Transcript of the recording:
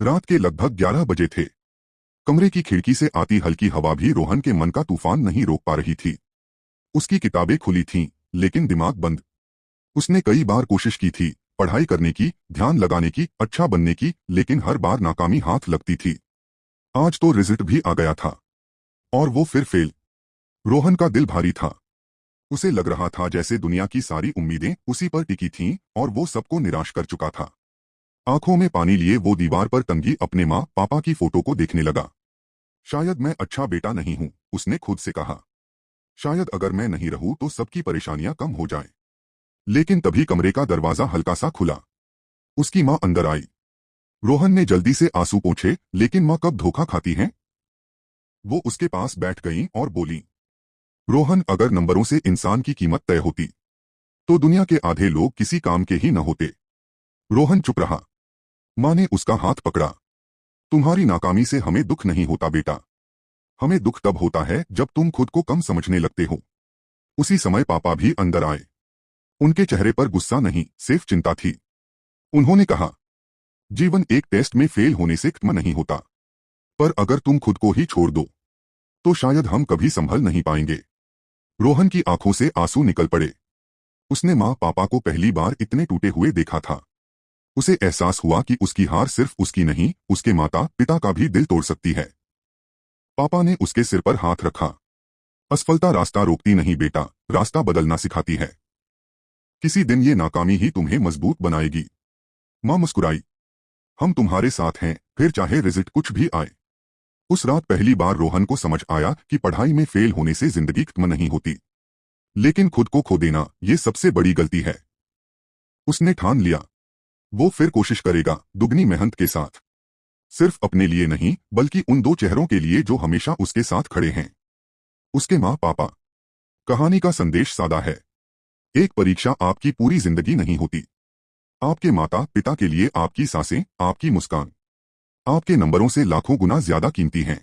रात के लगभग 11 बजे थे। कमरे की खिड़की से आती हल्की हवा भी रोहन के मन का तूफान नहीं रोक पा रही थी। उसकी किताबें खुली थीं, लेकिन दिमाग बंद। उसने कई बार कोशिश की थी, पढ़ाई करने की, ध्यान लगाने की, अच्छा बनने की, लेकिन हर बार नाकामी हाथ लगती थी। आज तो रिजल्ट भी आ गया था, और वो फिर फेल। रोहन का दिल भारी था। उसे लग रहा था जैसे दुनिया की सारी उम्मीदें उसी पर टिकी थीं और वो सबको निराश कर चुका था। आंखों में पानी लिए वो दीवार पर टंगी अपने माँ पापा की फोटो को देखने लगा। शायद मैं अच्छा बेटा नहीं हूं, उसने खुद से कहा। शायद अगर मैं नहीं रहूं तो सबकी परेशानियां कम हो जाएं। लेकिन तभी कमरे का दरवाजा हल्का सा खुला। उसकी माँ अंदर आई। रोहन ने जल्दी से आंसू पोंछे, लेकिन माँ कब धोखा खाती हैं? वो उसके पास बैठ गईं और बोली, रोहन, अगर नंबरों से इंसान की कीमत तय होती तो दुनिया के आधे लोग किसी काम के ही न होते। रोहन चुप रहा। माँ ने उसका हाथ पकड़ा। तुम्हारी नाकामी से हमें दुख नहीं होता बेटा। हमें दुख तब होता है जब तुम खुद को कम समझने लगते हो। उसी समय पापा भी अंदर आए। उनके चेहरे पर गुस्सा नहीं, सिर्फ चिंता थी। उन्होंने कहा, जीवन एक टेस्ट में फेल होने से खत्म नहीं होता, पर अगर तुम खुद को ही छोड़ दो तो शायद हम कभी संभल नहीं पाएंगे। रोहन की आंखों से आंसू निकल पड़े। उसने माँ पापा को पहली बार इतने टूटे हुए देखा था। उसे एहसास हुआ कि उसकी हार सिर्फ उसकी नहीं, उसके माता पिता का भी दिल तोड़ सकती है। पापा ने उसके सिर पर हाथ रखा। असफलता रास्ता रोकती नहीं बेटा, रास्ता बदलना सिखाती है। किसी दिन ये नाकामी ही तुम्हें मजबूत बनाएगी। माँ मुस्कुराई। हम तुम्हारे साथ हैं, फिर चाहे रिजल्ट कुछ भी आए। उस रात पहली बार रोहन को समझ आया कि पढ़ाई में फेल होने से जिंदगी खत्म नहीं होती, लेकिन खुद को खो देना ये सबसे बड़ी गलती है। उसने ठान लिया, वो फिर कोशिश करेगा, दुगनी मेहनत के साथ। सिर्फ अपने लिए नहीं, बल्कि उन दो चेहरों के लिए जो हमेशा उसके साथ खड़े हैं। उसके माँ पापा। कहानी का संदेश सादा है। एक परीक्षा आपकी पूरी जिंदगी नहीं होती। आपके माता पिता के लिए आपकी सांसें, आपकी मुस्कान, आपके नंबरों से लाखों गुना ज्यादा कीमती हैं।